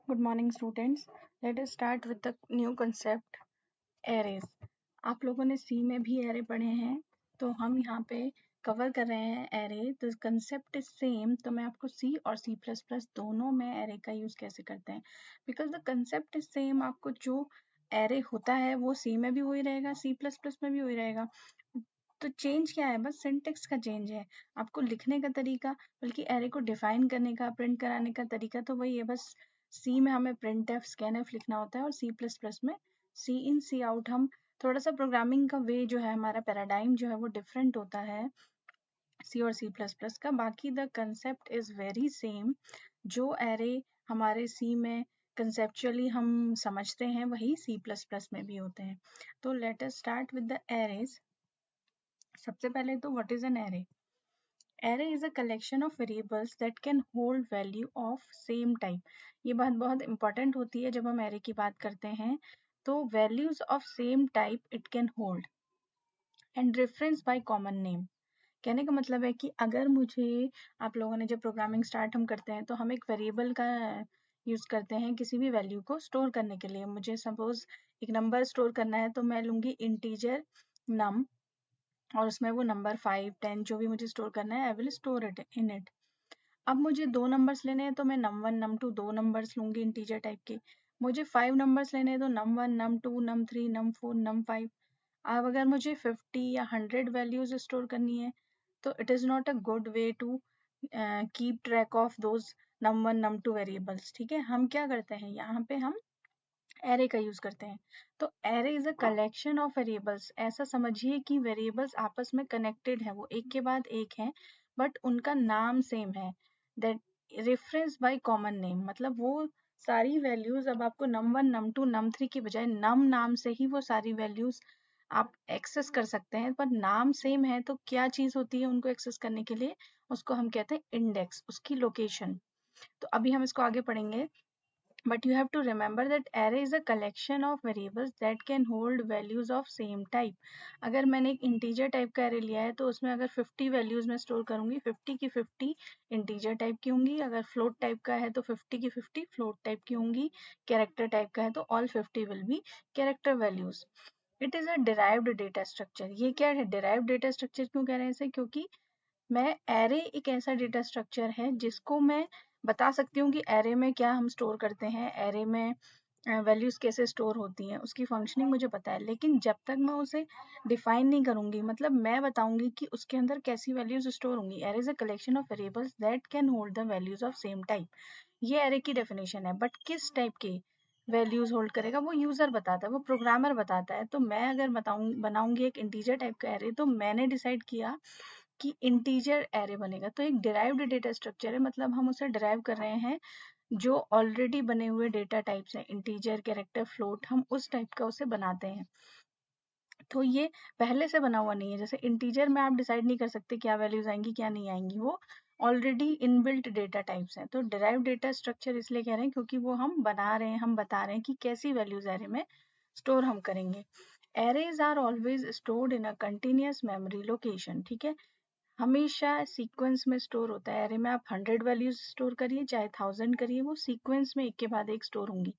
Good morning students. Let us start with the new concept arrays. आप लोगों ने सी में भी एरे पढ़े हैं तो हम यहाँ पे कवर कर रहे हैं एरे. तो कंसेप्ट इज सेम. तो मैं आपको सी और सी प्लस प्लस दोनों में एरे का यूज कैसे करते हैं because the concept is same. आपको जो एरे होता है वो सी में भी वही रहेगा, सी प्लस प्लस में भी वही रहेगा. तो चेंज क्या है? बस सिंटेक्स का चेंज है. आपको लिखने का तरीका बल्कि एरे को डिफाइन करने का, प्रिंट कराने का तरीका तो वही है. बस सी में हमें प्रिंट एफ स्कैन एफ लिखना होता है और सी प्लस प्लस में सी इन सी आउट. हम थोड़ा सा प्रोग्रामिंग का वे जो है, हमारा पैराडाइम जो है वो डिफरेंट होता है सी और सी प्लस प्लस का. बाकी the concept is very same. जो एरे हमारे सी में कंसेप्चुअली हम समझते हैं वही सी प्लस प्लस में भी होते हैं. तो let us start with the arrays. सबसे पहले तो what is an array? Array is a collection of variables that can hold value of same type. ये बात बहुत इंपॉर्टेंट होती है जब हम array की बात करते हैं. तो values of same type it can hold and reference by common name. कहने का मतलब है कि अगर मुझे, आप लोगों ने जब प्रोग्रामिंग स्टार्ट हम करते हैं तो हम एक वेरिएबल का यूज करते हैं किसी भी वैल्यू को स्टोर करने के लिए. मुझे सपोज एक नंबर स्टोर करना है तो मैं लूंगी इंटीजर नम और उसमें वो नंबर 5, 10 जो भी मुझे स्टोर करना है I will store it in it. अब मुझे 2 नंबर्स लेने हैं तो मैं num1 num2 2 नंबर्स लूंगी इंटीजर टाइप के. मुझे 5 नंबर्स लेने हैं तो num1 num2 num3 num4 num5. अब अगर मुझे 50 या 100 वैल्यूज स्टोर करनी है तो it is not a good way to keep track of those num1 num2 variables. ठीक है, हम क्या करते हैं यहाँ पे, हम एरे का यूज करते हैं. तो array is a collection of variables. ऐसा समझिए कि वेरिएबल्स आपस में कनेक्टेड है, वो एक के बाद एक है बट उनका नाम सेम है. That reference by common name, मतलब वो सारी वैल्यूज अब आपको num1 num2 num3 की बजाय num नाम से ही वो सारी वैल्यूज आप एक्सेस कर सकते हैं. पर नाम सेम है तो क्या चीज होती है उनको एक्सेस करने के लिए? उसको हम कहते हैं इंडेक्स, उसकी लोकेशन. तो अभी हम इसको आगे पढ़ेंगे. But you have to remember that array is a collection of variables that can hold values of same type. अगर मैंने एक integer टाइप का array लिया है तो उसमें अगर 50 वैल्यूज में स्टोर करूंगी, 50 की 50 integer टाइप की होंगी. अगर float टाइप का है तो 50 की 50 float टाइप की होंगी. character टाइप का है तो all 50 will be character values. It is a derived data structure. ये क्या है derived data structure? क्यों कह रहे हैं इसे? क्योंकि मैं एरे एक ऐसा डेटा स्ट्रक्चर है जिसको मैं बता सकती हूँ कि एरे में क्या हम स्टोर करते हैं, एरे में वैल्यूज कैसे स्टोर होती हैं, उसकी फंक्शनिंग मुझे पता है. लेकिन जब तक मैं उसे डिफाइन नहीं करूंगी, मतलब मैं बताऊंगी कि उसके अंदर कैसी वैल्यूज स्टोर होंगी. Array is a collection of variables that can hold the values of same type. ये एरे की डेफिनेशन है. बट किस टाइप के वैल्यूज होल्ड करेगा वो यूजर बताता है, वो प्रोग्रामर बताता है. तो मैं अगर बनाऊंगी एक इंटीजर टाइप का एरे तो मैंने डिसाइड किया कि इंटीजर एरे बनेगा. तो एक डिराइव्ड डेटा स्ट्रक्चर है, मतलब हम उसे डिराइव कर रहे हैं जो ऑलरेडी बने हुए डेटा टाइप्स हैं, इंटीजर, कैरेक्टर, फ्लोट, हम उस टाइप का उसे बनाते हैं. तो ये पहले से बना हुआ नहीं है. जैसे इंटीजर में आप डिसाइड नहीं कर सकते क्या वैल्यूज आएंगी क्या नहीं आएंगी, वो ऑलरेडी इनबिल्ट डेटा टाइप्स हैं. तो डिराइव डेटा स्ट्रक्चर इसलिए कह रहे हैं क्योंकि वो हम बना रहे हैं, हम बता रहे हैं कि कैसी वैल्यूज एरे में स्टोर हम करेंगे. Arrays are always stored in a continuous memory location. ठीक है, हमेशा सीक्वेंस में स्टोर होता है. एरे में आप 100 वैल्यूज स्टोर करिए चाहे 1000 करिए, वो सीक्वेंस में एक के बाद एक स्टोर होंगी.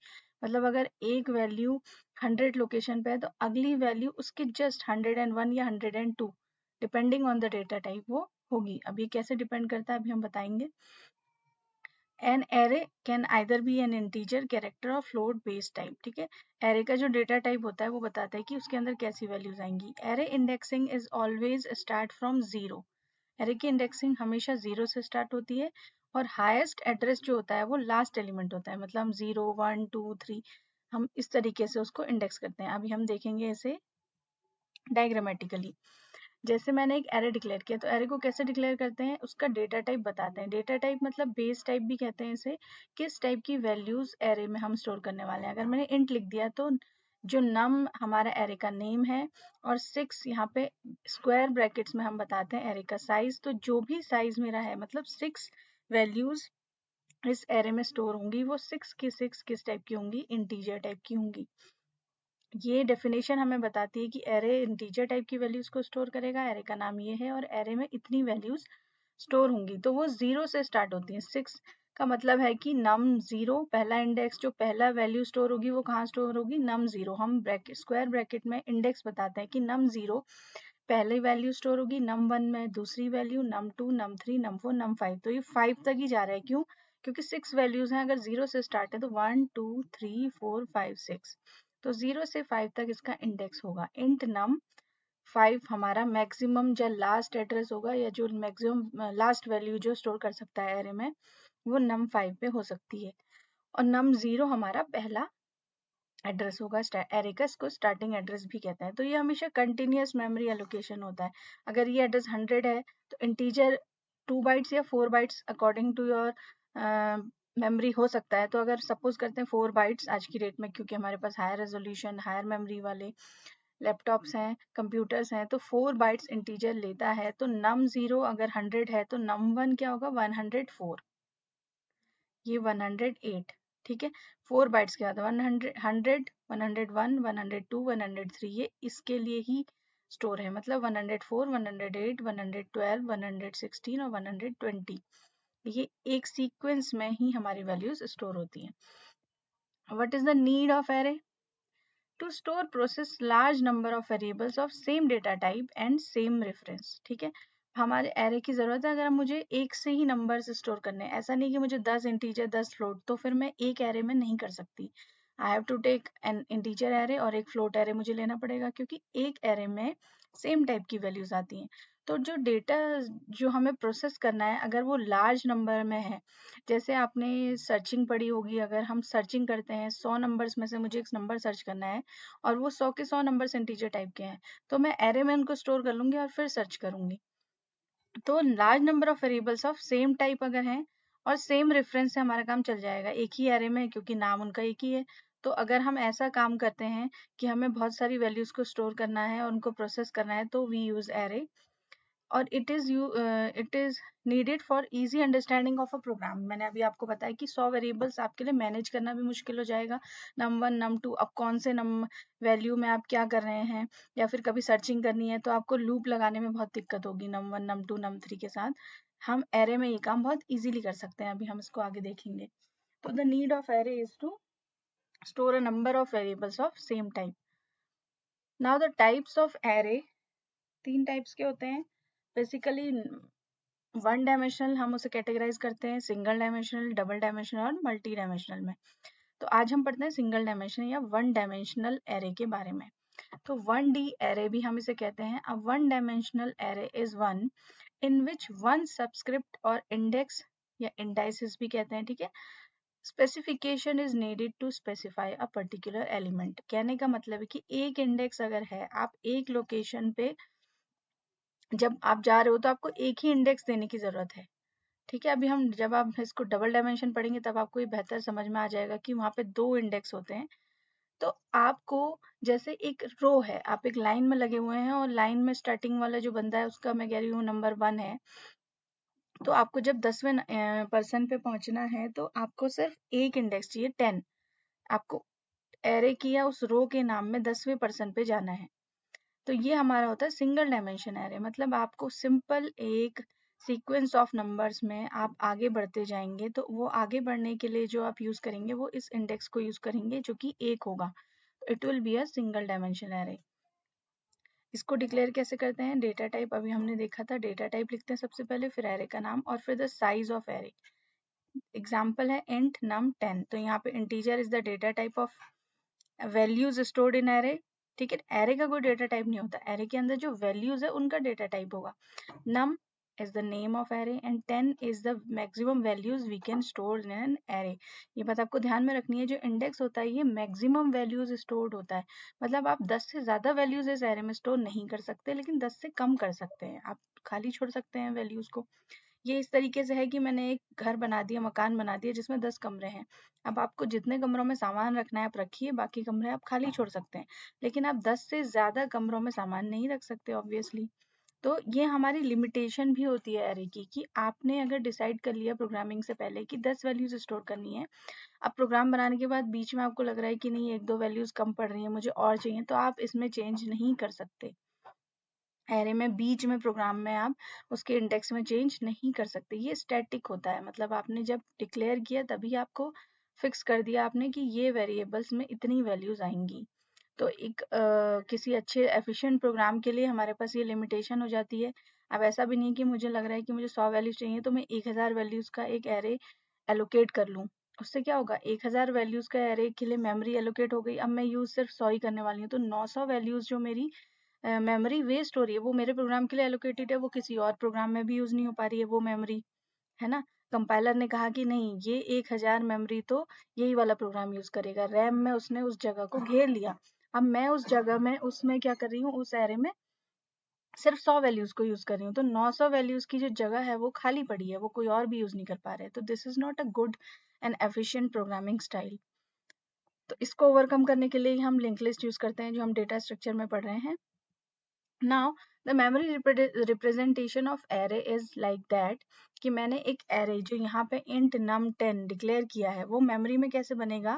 मतलब अगर एक वैल्यू 100 लोकेशन पे है तो अगली वैल्यू उसके जस्ट 101 या 102 depending on the data type वो होगी. अब ये कैसे डिपेंड करता है अभी हम बताएंगे. An array can either be an integer, character और फ्लोट बेस्ड टाइप. ठीक है, एरे का जो डेटा टाइप होता है वो बताता है कि उसके अंदर कैसी वैल्यूज आएंगी. Array indexing is always start from zero. Array की इंडेक्सिंग हमेशा 0 से स्टार्ट होती है और हाईएस्ट एड्रेस जो होता है वो लास्ट एलिमेंट होता है. मतलब हम 0 1 2 3 हम इस तरीके से उसको इंडेक्स करते हैं. अभी हम देखेंगे इसे डायग्रामेटिकली. जैसे मैंने एक एरे डिक्लेयर किया तो एरे को कैसे डिक्लेयर करते हैं, उसका डेटा टाइप बताते हैं. डेटा टाइप मतलब बेस टाइप भी कहते हैं इसे. किस टाइप की वैल्यूज एरे में हम स्टोर करने वाले हैं. अगर मैंने इंट लिख दिया तो जो नम हमारा एरे का नेम है और 6 यहाँ पे स्क्वायर ब्रैकेट्स में हम बताते हैं एरे का साइज. तो जो भी साइज मेरा है, मतलब 6 वैल्यूज इस एरे में स्टोर होंगी, वो 6 की 6 किस टाइप की होंगी, इंटीजर टाइप की होंगी. ये डेफिनेशन हमें बताती है कि एरे इंटीजर टाइप की वैल्यूज को स्टोर करेगा, एरे का नाम ये है और एरे में इतनी वैल्यूज स्टोर होंगी. तो वो 0 से स्टार्ट होती हैं. 6 का मतलब है कि num 0 पहला इंडेक्स जो पहला वैल्यू स्टोर होगी वो कहाँ स्टोर होगी, num 0। हम ब्रैकेट स्क्वायर ब्रैकेट में इंडेक्स बताते हैं कि num 0 पहले वैल्यू स्टोर होगी, num 1 में दूसरी value, num 2, num 3, num 4, num 5। तो ये 5 तक ही जा रहा है, क्यों? क्योंकि 6 वैल्यूज हैं, अगर 0 से स्टार्ट है तो 1 2 3 4 5 6, तो 0 से 5 तक इसका इंडेक्स होगा। इंट num 5 हमारा मैक्सिमम जो लास्ट एड्रेस होगा, या जो मैक्सिमम लास्ट वैल्यू जो स्टोर कर सकता है एरे में, वो num 5 पे हो सकती है। और num 0 हमारा पहला एड्रेस होगा एरे का, इसको स्टार्टिंग एड्रेस भी कहते हैं। तो ये हमेशा कंटिन्यूअस मेमोरी एलोकेशन होता है। अगर ये एड्रेस 100 है तो इंटीजर 2 बाइट्स या 4 bytes according to your memory हो सकता है। तो अगर सपोज करते हैं 4 बाइट्स आज की डेट में, क्योंकि हमारे पास हायर रेजोल्यूशन हायर मेमोरी वाले लैपटॉप्स हैं, कंप्यूटर्स हैं, तो 4 बाइट्स इंटीजर लेता है। तो num 0 अगर 100 है तो num 1 क्या होगा, 104, ये 108, ठीक है। 4 बाइट्स के बाद 100 100 101 102 103, ये इसके लिए ही स्टोर है, मतलब 104 108 112 116 और 120, ये एक सीक्वेंस में ही हमारी वैल्यूज स्टोर होती हैं। What is the need of array? To store process large number of variables of same data type and same reference, ठीक है। हमारे एरे की जरूरत है अगर मुझे एक से ही नंबर्स स्टोर करने हैं, ऐसा नहीं कि मुझे 10 इंटीजर 10 फ्लोट, तो फिर मैं एक एरे में नहीं कर सकती। I have to take an integer array और एक फ्लोट एरे मुझे लेना पड़ेगा, क्योंकि एक एरे में सेम टाइप की वैल्यूज आती हैं। तो जो डेटा जो हमें प्रोसेस करना है, अगर वो लार्ज नंबर में है, जैसे आपने सर्चिंग पढ़ी होगी, अगर हम सर्चिंग करते हैं 100 नंबर्स में से मुझे एक नंबर सर्च करना है और वो 100 के 100 नंबर्स इंटीजर टाइप के हैं, तो मैं एरे में उनको स्टोर कर लूंगी और फिर सर्च करूंगी। तो large number of variables of same type अगर हैं और सेम रेफरेंस से हमारा काम चल जाएगा एक ही एरे में, क्योंकि नाम उनका एक ही है। तो अगर हम ऐसा काम करते हैं कि हमें बहुत सारी वैल्यूज को स्टोर करना है और उनको प्रोसेस करना है, तो वी यूज एरे। और it is needed for easy understanding of a program. मैंने अभी आपको बताया कि 100 वेरिएबल्स आपके लिए मैनेज करना भी मुश्किल हो जाएगा। num 1 num 2, अब कौन से नम वैल्यू में आप क्या कर रहे हैं, या फिर कभी सर्चिंग करनी है तो आपको लूप लगाने में बहुत दिक्कत होगी num 1 num 2 num 3 के साथ। हम एरे में ये काम बहुत इजीली कर सकते हैं, अभी हम इसको आगे देखेंगे। तो the need of array is to store a number of variables of same type. Now the types of array, 3 types के होते हैं बेसिकली। 1 डायमेंशनल हम उसे कैटेगराइज करते हैं सिंगल डायमेंशनल, डबल डायमेंशनल और मल्टी डायमेंशनल में। तो आज हम पढ़ते हैं सिंगल डायमेंशन या 1 डायमेंशनल एरे के बारे में। तो 1D एरे भी हम इसे कहते हैं। अब 1 dimensional array is one in which one subscript और इंडेक्स या इंडाइसिस भी कहते हैं, ठीक है, specification is needed to specify a particular element. कहने का मतलब है कि एक इंडेक्स अगर है, आप एक लोकेशन पे जब आप जा रहे हो तो आपको एक ही इंडेक्स देने की जरूरत है, ठीक है। अभी हम जब आप इसको डबल डायमेंशन पढ़ेंगे तब आपको ये बेहतर समझ में आ जाएगा कि वहाँ पे 2 इंडेक्स होते हैं। तो आपको जैसे एक रो है, आप एक लाइन में लगे हुए हैं और लाइन में स्टार्टिंग वाला जो बंदा है उसका मैं कह रही हूँ नंबर 1 है, तो आपको जब 10वें पर्सन पे पहुंचना है तो आपको सिर्फ एक इंडेक्स चाहिए 10। आपको एरे की या उस रो के नाम में 10वें पर्सन पे जाना है। तो ये हमारा होता है सिंगल डायमेंशन एरे, मतलब आपको सिंपल एक सीक्वेंस ऑफ नंबर्स में आप आगे बढ़ते जाएंगे, तो वो आगे बढ़ने के लिए जो आप यूज करेंगे वो इस इंडेक्स को यूज करेंगे जो कि एक होगा। It will be a single dimension array. इसको डिक्लेयर कैसे करते हैं? डेटा टाइप अभी हमने देखा था, डेटा टाइप लिखते हैं सबसे पहले, फिर एरे का नाम और फिर the size of array. Example है int num 10, तो यहाँ पे integer is the data type of values stored in array, ठीक है। एरे का कोई डेटा टाइप नहीं होता, एरे के अंदर जो वैल्यूज है उनका डेटा टाइप होगा। num is the name of array and 10 is the maximum values we can store in an array। ये बात आपको ध्यान में रखनी है, जो इंडेक्स होता है ये मैक्सिमम वैल्यूज स्टोर्ड होता है, मतलब आप 10 से ज्यादा वैल्यूज इस एरे में स्टोर नहीं कर सकते, लेकिन 10 से कम कर सकते हैं, आप खाली छोड़ सकते हैं वैल्यूज को। ये इस तरीके से है कि मैंने एक घर बना दिया, मकान बना दिया जिसमें 10 कमरे हैं। अब आपको जितने कमरों में सामान रखना है आप रखिए, बाकी कमरे आप खाली छोड़ सकते हैं, लेकिन आप 10 से ज्यादा कमरों में सामान नहीं रख सकते ऑब्वियसली। तो ये हमारी लिमिटेशन भी होती है एरे की, कि आपने अगर डिसाइड कर लिया प्रोग्रामिंग से पहले कि 10 वैल्यूज स्टोर करनी है, अब प्रोग्राम बनाने के बाद बीच में आपको लग रहा है कि नहीं एक दो वैल्यूज कम पड़ रही है, मुझे और चाहिए, तो आप इसमें चेंज नहीं कर सकते। एरे में बीच में प्रोग्राम में आप उसके इंडेक्स में चेंज नहीं कर सकते, ये स्टैटिक होता है। मतलब आपने जब डिक्लेयर किया तभी आपको फिक्स कर दिया आपने कि ये वेरिएबल्स में इतनी वैल्यूज आएंगी। तो एक किसी अच्छे एफिशिएंट प्रोग्राम के लिए हमारे पास ये लिमिटेशन हो जाती है। अब ऐसा भी नहीं कि मुझे लग रहा है कि मुझे 100 वैल्यूज चाहिए तो मैं 1000 वैल्यूज का एक एरे एलोकेट कर लूँ। उससे क्या होगा, 1000 वैल्यूज का एरे के लिए मेमोरी एलोकेट हो गई। अब मैं यूज सिर्फ 100 ही करने वाली हूँ, तो 900 वैल्यूज जो मेरी मेमोरी वेस्ट हो रही है वो मेरे प्रोग्राम के लिए एलोकेटेड है, वो किसी और प्रोग्राम में भी यूज नहीं हो पा रही है वो मेमोरी, है ना। कंपाइलर ने कहा कि नहीं, ये 1000 मेमोरी तो यही वाला प्रोग्राम यूज करेगा, रैम में उसने उस जगह को घेर लिया। अब मैं उस जगह में उसमें क्या कर रही हूँ, उस एरे में सिर्फ 100 वैल्यूज को यूज कर रही हूँ, तो 900 वैल्यूज की जो जगह है वो खाली पड़ी है, वो कोई और भी यूज नहीं कर पा रहे, तो this is not a good and efficient programming style. तो इसको ओवरकम करने के लिए हम लिंक लिस्ट यूज करते हैं, जो हम डेटा स्ट्रक्चर में पढ़ रहे हैं। Now the memory representation of array is like that कि मैंने एक array जो यहाँ पे int num10 डिक्लेयर किया है वो मेमोरी में कैसे बनेगा,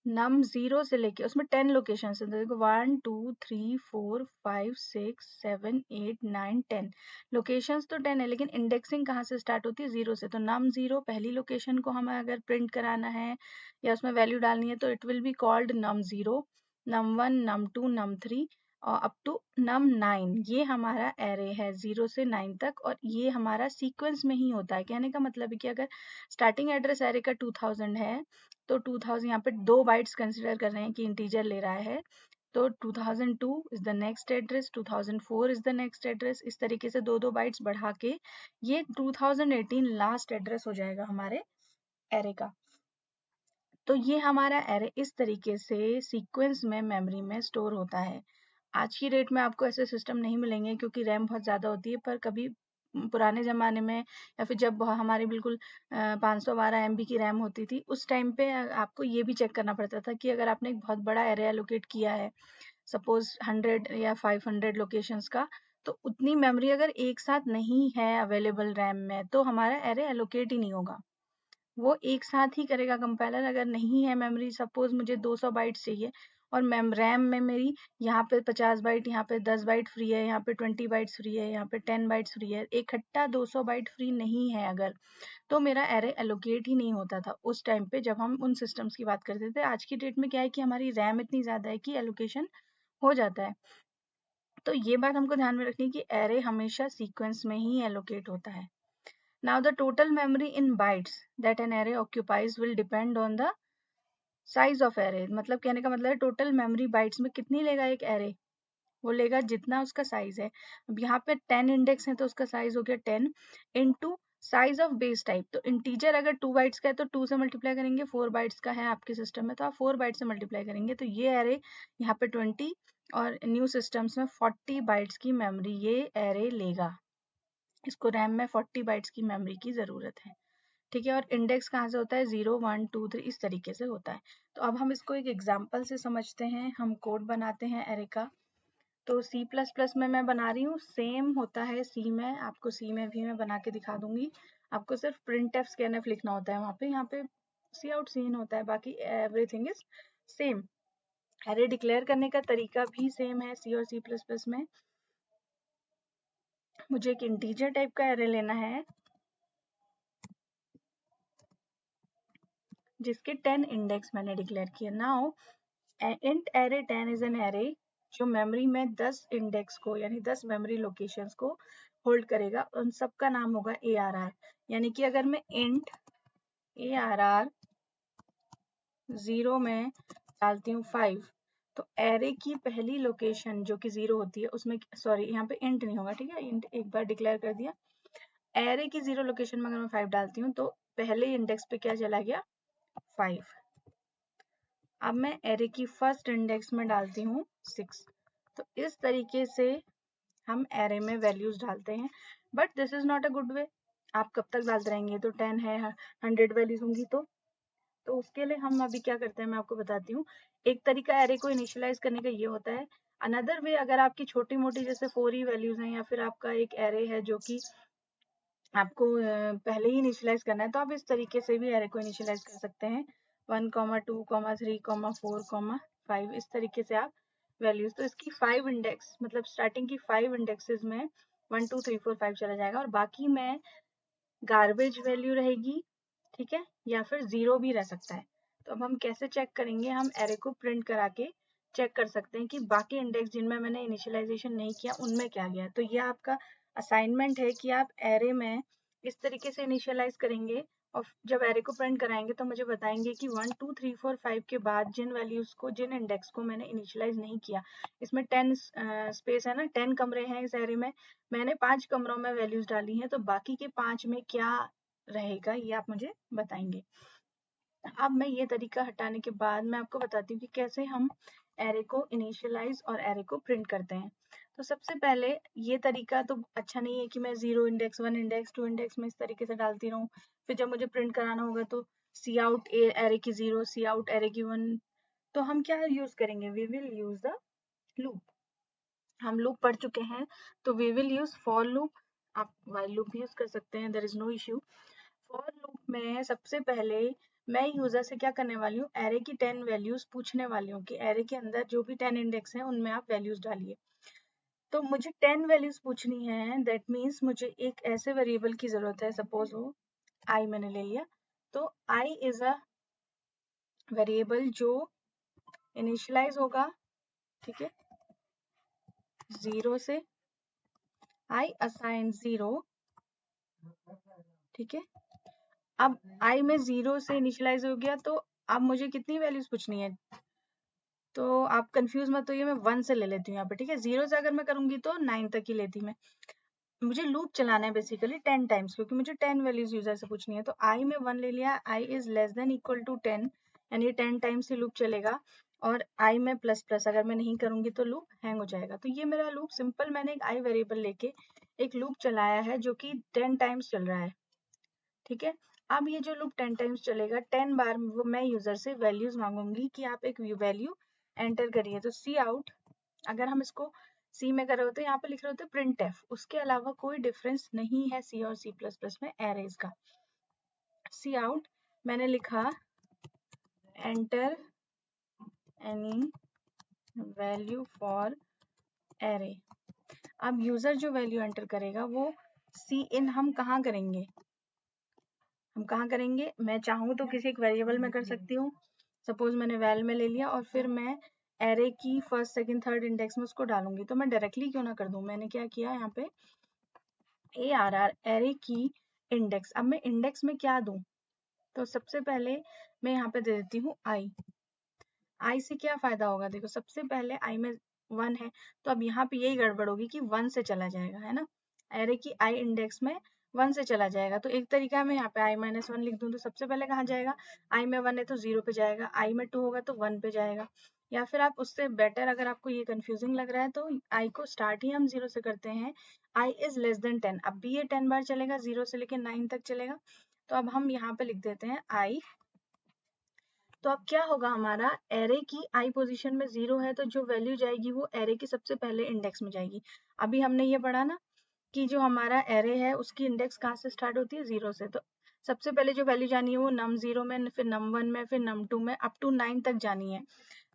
num0 से लेके उसमें 10 लोकेशन है, देखो 1 2 3 4 5 6 7 8 9 10 लोकेशंस तो 10 है, लेकिन इंडेक्सिंग कहाँ से स्टार्ट होती है, 0 से। तो num0 पहली लोकेशन को हमें अगर प्रिंट कराना है या उसमें वैल्यू डालनी है तो it will be called num0, num1, num2, num3 और अप टू num9। ये हमारा एरे है 0 से 9 तक, और ये हमारा सीक्वेंस में ही होता है। कहने का मतलब है कि अगर स्टार्टिंग एड्रेस एरे का 2000 है तो 2000 यहाँ पे 2 बाइट्स कंसिडर कर रहे हैं कि इंटीजर ले रहा है, तो 2002 is the next address, 2004 is the next address, इस तरीके से 2 बाइट्स बढ़ा के ये 2018 लास्ट एड्रेस हो जाएगा हमारे एरे का। तो ये हमारा एरे इस तरीके से सीक्वेंस में मेमोरी में स्टोर होता है। आज की डेट में आपको ऐसे सिस्टम नहीं मिलेंगे क्योंकि रैम बहुत ज़्यादा होती है, पर कभी पुराने ज़माने में या फिर जब हमारी बिल्कुल 512 MB की रैम होती थी उस टाइम पे आपको ये भी चेक करना पड़ता था कि अगर आपने एक बहुत बड़ा एरे एलोकेट किया है, सपोज 100 या 500 लोकेशंस का, तो उतनी मेमोरी अगर एक साथ नहीं है अवेलेबल रैम में तो हमारा एरे एलोकेट ही नहीं होगा, वो एक साथ ही करेगा कंपाइलर। अगर नहीं है मेमोरी, सपोज मुझे 200 बाइट्स चाहिए और रैम में मेरी यहाँ पे 50 बाइट, यहाँ पे 10 बाइट फ्री है, यहाँ पे 20 बाइट्स फ्री है, यहाँ पे 10 बाइट्स फ्री है, इकट्ठा 200 बाइट फ्री नहीं है अगर, तो मेरा एरे एलोकेट ही नहीं होता था उस टाइम पे जब हम उन सिस्टम्स की बात करते थे। आज की डेट में क्या है कि हमारी रैम इतनी ज़्यादा है कि एलोकेशन हो जाता है। तो ये बात हमको ध्यान में रखनी है कि एरे हमेशा सीक्वेंस में ही एलोकेट होता है। Now the total memory in bytes that an array occupies will depend on the size of array। मतलब कहने का मतलब है टोटल मेमोरी बाइट्स में कितनी लेगा एक एरे, वो लेगा जितना उसका साइज है। अब यहाँ पे 10 इंडेक्स है तो उसका साइज हो गया 10 into size of base type. तो इंटीजर अगर 2 बाइट्स का है तो 2 से मल्टीप्लाई करेंगे, 4 बाइट्स का है आपके सिस्टम में तो आप 4 बाइट से मल्टीप्लाई करेंगे, तो ये एरे यहाँ पे 20 और न्यू सिस्टम्स में 40 बाइट्स की मेमोरी ये एरे लेगा। इसको रैम में 40 बाइट्स की मेमोरी की ज़रूरत है, ठीक है। और इंडेक्स कहाँ से होता है, 0 1 2 3 इस तरीके से होता है। तो अब हम इसको एक एग्जाम्पल से समझते हैं, हम कोड बनाते हैं एरे का। तो C++ में मैं बना रही हूँ, सेम होता है सी में, आपको सी में भी मैं बना के दिखा दूंगी। आपको सिर्फ printf scanf लिखना होता है वहाँ पे, यहाँ पे सी आउट सीन होता है, बाकी everything is same. Array declare करने का तरीका भी सेम है सी और C++ में। मुझे एक इंटीजर टाइप का एरे लेना है जिसके 10 इंडेक्स मैंने डिक्लेयर किया। Now int array 10 is an array जो मेमोरी में 10 इंडेक्स को यानी 10 मेमोरी लोकेशंस को होल्ड करेगा, उन सब का नाम होगा ARR। यानी कि अगर मैं int ARR 0 में डालती हूँ 5, तो एरे की पहली लोकेशन जो कि 0 होती है उसमें, सॉरी यहाँ पे इंट नहीं होगा, ठीक है, इंट एक बार डिक्लेयर कर दिया। एरे की 0 लोकेशन में अगर मैं 5 डालती हूँ तो पहले इंडेक्स पे क्या चला गया, 5। अब मैं एरे की फर्स्ट इंडेक्स में डालती हूँ 6। तो इस तरीके से हम एरे में वैल्यूज डालते हैं, but this is not a good वे। आप कब तक डालते रहेंगे, तो 10 है, 100 वैल्यूज होंगी तो उसके लिए हम अभी क्या करते हैं मैं आपको बताती हूँ। एक तरीका एरे को इनिशियलाइज करने का ये होता है। अनदर वे, अगर आपकी छोटी मोटी जैसे 4 ही वैल्यूज हैं या फिर आपका एक एरे है जो कि आपको पहले ही इनिशियलाइज करना है, तो आप इस तरीके से भी एरे को इनिशियलाइज कर सकते हैं। 1, 2, 3, 4, 5 इस तरीके से आप वैल्यूज, तो इसकी 5 इंडेक्स मतलब स्टार्टिंग की 5 इंडेक्सेस में 1 2 3 4 5 चला जाएगा और बाकी में गार्बेज वैल्यू रहेगी, ठीक है, या फिर 0 भी रह सकता है। तो अब हम कैसे चेक करेंगे, हम एरे को प्रिंट करा के चेक कर सकते हैं कि बाकी इंडेक्स जिनमें मैंने इनिशियलाइजेशन नहीं किया उनमें क्या गया। तो ये आपका असाइनमेंट है कि आप एरे में इस तरीके से इनिशियलाइज करेंगे और जब एरे को प्रिंट कराएंगे तो मुझे बताएंगे कि 1 2 3 4 5 के बाद जिन वैल्यूज को, जिन इंडेक्स को मैंने इनिशियलाइज नहीं किया, इसमें 10 स्पेस है ना, 10 कमरे हैं इस एरे में, मैंने 5 कमरों में वैल्यूज डाली हैं, तो बाकी के 5 में क्या रहेगा ये आप मुझे बताएंगे। अब मैं ये तरीका हटाने के बाद मैं आपको बताती हूँ कि कैसे हम एरे को इनिशियलाइज और एरे को प्रिंट करते हैं। तो सबसे पहले ये तरीका तो अच्छा नहीं है कि मैं 0 इंडेक्स 1 इंडेक्स 2 इंडेक्स में इस तरीके से डालती रहूँ, फिर जब मुझे प्रिंट कराना होगा तो सी आउट एरे की 0, सी आउट एरे की 1। तो हम क्या यूज करेंगे, we will use the loop. हम लूप पढ़ चुके हैं, तो we will use for loop, आप व्हाइल लूप भी यूज कर सकते हैं, there is no issue. For loop में सबसे पहले मैं यूजर से क्या करने वाली हूँ, एरे की 10 वैल्यूज पूछने वाली हूँ कि एरे के अंदर जो भी 10 इंडेक्स हैं उनमें आप वैल्यूज डालिए। तो मुझे 10 वैल्यूज पूछनी है, दैट मीन्स मुझे एक ऐसे वेरिएबल की जरूरत है, सपोज वो आई मैंने ले लिया, तो आई इज अ वेरिएबल जो इनिशियलाइज होगा, ठीक है, 0 से, आई असाइन 0, ठीक है। अब आई में 0 से इनिशियलाइज हो गया, तो अब मुझे कितनी वैल्यूज पूछनी है, तो आप कंफ्यूज मत होइए, मैं 1 से ले लेती हूँ यहाँ पे, ठीक है। 0 से अगर मैं करूंगी तो 9 तक ही लेती मैं। मुझे लूप चलाना है बेसिकली 10 टाइम्स, क्योंकि मुझे 10 वैल्यूज यूजर से पूछनी है। तो आई में 1 ले लिया, I is less than equal to 10, यानी 10 टाइम्स ही लूप चलेगा। और आई में प्लस प्लस अगर मैं नहीं करूंगी तो लूप हैंग हो जाएगा। तो ये मेरा लूप सिंपल, मैंने एक आई वेरिएबल लेके एक लूप चलाया है जो कि 10 टाइम्स चल रहा है, ठीक है। अब ये जो लूप 10 टाइम्स चलेगा, 10 बार वो मैं यूजर से वैल्यूज मांगूंगी कि आप एक वैल्यू एंटर करिए। तो सी आउट, अगर हम इसको सी में कर रहे होते हैं, यहाँ पे लिख रहे होते प्रिंट एफ, उसके अलावा कोई डिफरेंस नहीं है सी और सी प्लस प्लस में एरेज का। सी आउट मैंने लिखा enter any value for array. अब यूजर जो वैल्यू एंटर करेगा वो सी इन हम कहाँ करेंगे, मैं चाहूँ तो किसी एक वेरिएबल में कर सकती हूँ, सपोज मैंने वैल में ले लिया और फिर मैं एरे की फर्स्ट सेकंड थर्ड इंडेक्स में उसको डालूंगी। तो मैं डायरेक्टली क्यों ना कर दूं, मैंने क्या किया यहाँ पे ARR एरे की इंडेक्स। अब मैं इंडेक्स में क्या दूं, तो सबसे पहले मैं यहाँ पे दे देती हूँ आई से क्या फायदा होगा, देखो सबसे पहले आई में 1 है, तो अब यहाँ पे यही गड़बड़ होगी कि 1 से चला जाएगा, है ना, एरे की आई इंडेक्स में 1 से चला जाएगा। तो एक तरीका है मैं यहाँ पे i-1 लिख दूं, तो सबसे पहले कहाँ जाएगा, आई में 1 है तो 0 पे जाएगा, आई में 2 होगा तो 1 पे जाएगा। या फिर आप उससे बेटर, अगर आपको ये कंफ्यूजिंग लग रहा है तो आई को स्टार्ट ही हम 0 से करते हैं, आई इज लेस देन 10, अब भी ये 10 बार चलेगा, 0 से लेकर 9 तक चलेगा। तो अब हम यहाँ पे लिख देते हैं आई। तो अब क्या होगा, हमारा एरे की आई पोजीशन में 0 है, तो जो वैल्यू जाएगी वो एरे के सबसे पहले इंडेक्स में जाएगी। अभी हमने ये पढ़ा ना कि जो हमारा एरे है उसकी इंडेक्स कहाँ से स्टार्ट होती है, 0 से। तो सबसे पहले जो वैल्यू जानी है वो num0 में, फिर num1 में, फिर num2 में, अप टू 9 तक जानी है।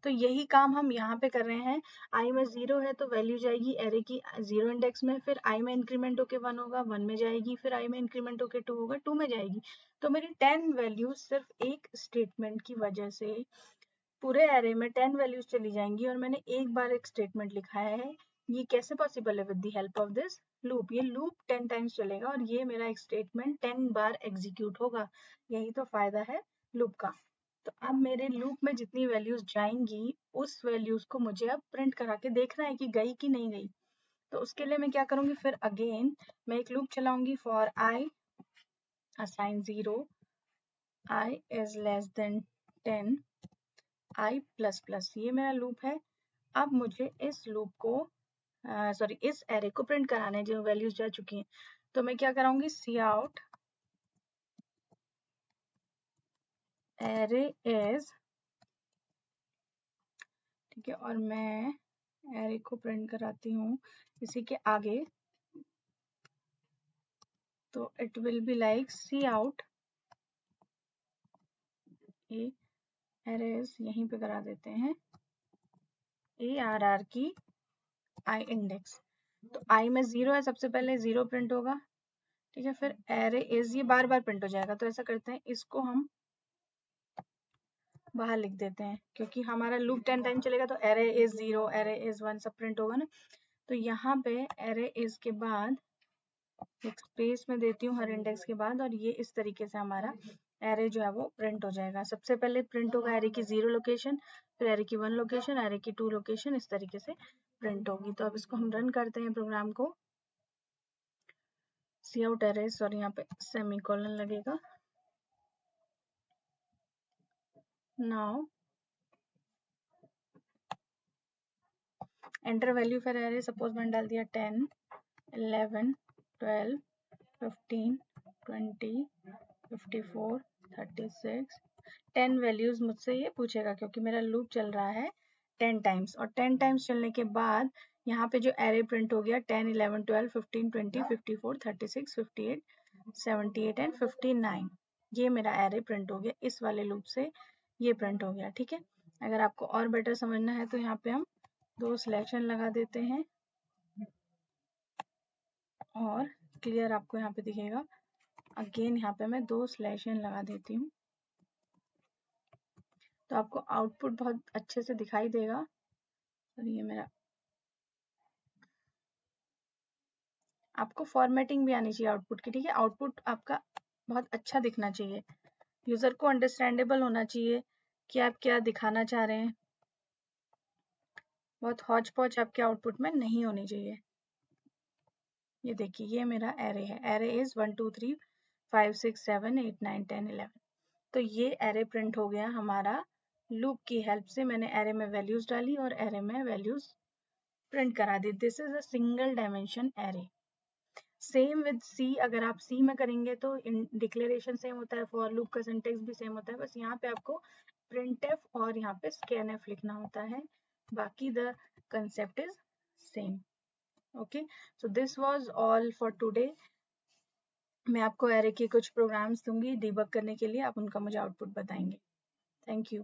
तो यही काम हम यहाँ पे कर रहे हैं। आई में 0 है तो वैल्यू जाएगी एरे की 0 इंडेक्स में, फिर आई में इंक्रीमेंट होके 1 होगा, 1 में जाएगी, फिर आई में इंक्रीमेंट होके 2 होगा, 2 में जाएगी। तो मेरी 10 वैल्यूज सिर्फ एक स्टेटमेंट की वजह से पूरे एरे में 10 वैल्यूज चली जाएंगी, और मैंने एक बार एक स्टेटमेंट लिखा है। ये कैसे पॉसिबल है, with the help of this loop. ये लूप 10 टाइम्स चलेगा और ये मेरा एक स्टेटमेंट 10 बार एग्जीक्यूट होगा। यही तो फायदा है लूप का। तो अब मेरे लूप में जितनी वैल्यूज जाएंगी उस वैल्यूज को मुझे अब प्रिंट करा के देखना है कि गई कि नहीं गई। तो उसके लिए मैं क्या करूंगी, फिर अगेन मैं एक लूप चलाऊंगी, for I assign 0, I is less than 10, I plus plus, ये मेरा लूप है। अब मुझे इस लूप को सॉरी इस एरे को प्रिंट कराना है जो वैल्यूज जा चुकी हैं। तो मैं क्या कराऊंगी, सी आउट एरे इज, ठीक है, और मैं एरे को प्रिंट कराती हूँ इसी के आगे। तो it will be like C out, ये एरेज यहीं पे करा देते हैं, ARR की आई इंडेक्स। तो आई में 0 है, सबसे पहले 0 प्रिंट होगा, ठीक है। फिर एरे इज, ये बार बार प्रिंट हो जाएगा, तो ऐसा करते हैं इसको हम बाहर लिख देते हैं, क्योंकि हमारा लूप 10 टाइम चलेगा तो एरे इज 0, एरे इज 1 सब प्रिंट होगा ना। तो यहाँ पे एरे इज के बाद एक स्पेस में देती हूँ हर इंडेक्स के बाद, और ये इस तरीके से हमारा एरे जो है वो प्रिंट हो जाएगा। सबसे पहले प्रिंट होगा एरे की 0 लोकेशन, फिर एरे की 1 लोकेशन, एरे की 2 लोकेशन, इस तरीके से प्रिंट होगी। तो अब इसको हम रन करते हैं प्रोग्राम को। सी आउट एरेज, और यहाँ पे सेमीकोलन लगेगा। Now enter value for array, suppose मैंने डाल दिया 10, 11, 12, 15, 20, 54, 36, 10 वैल्यूज मुझसे ये पूछेगा, क्योंकि मेरा लूप चल रहा है 10 टाइम्स, और 10 टाइम्स चलने के बाद यहाँ पे जो एरे प्रिंट हो गया 10, 11, 12, 15, 20, 54, 36, 58, 78 एंड 59, ये मेरा एरे प्रिंट हो गया इस वाले लूप से, ये प्रिंट हो गया, ठीक है। अगर आपको और बेटर समझना है तो यहाँ पे हम 2 सिलेक्शन लगा देते हैं, और क्लियर आपको यहाँ पे दिखेगा। अगेन यहाँ पे मैं 2 स्लैशन लगा देती हूँ, तो आपको आउटपुट बहुत अच्छे से दिखाई देगा। और ये मेरा, आपको फॉर्मेटिंग भी आनी चाहिए आउटपुट की, ठीक है। आउटपुट आपका बहुत अच्छा दिखना चाहिए, यूजर को अंडरस्टैंडेबल होना चाहिए कि आप क्या दिखाना चाह रहे हैं। बहुत हौच पौच आपके आउटपुट में नहीं होनी चाहिए। ये देखिए, ये मेरा एरे है, एरे इज 1 2 3 5 6 7 8 9 10 11। तो ये एरे प्रिंट हो गया हमारा लूप की हेल्प से। मैंने एरे में वैल्यूज डाली और एरे में वैल्यूज प्रिंट करा दी। This is a single dimension array. Same with C, अगर आप सी में करेंगे तो डिक्लेरेशन सेम होता है, फॉर लूप का सिंटेक्स भी सेम होता है, बस यहाँ पे आपको printf और यहाँ पे scanf लिखना होता है, बाकी the concept is same. Okay, so this was all for today. मैं आपको एरे के कुछ प्रोग्राम्स दूंगी डिबग करने के लिए, आप उनका मुझे आउटपुट बताएंगे। Thank you.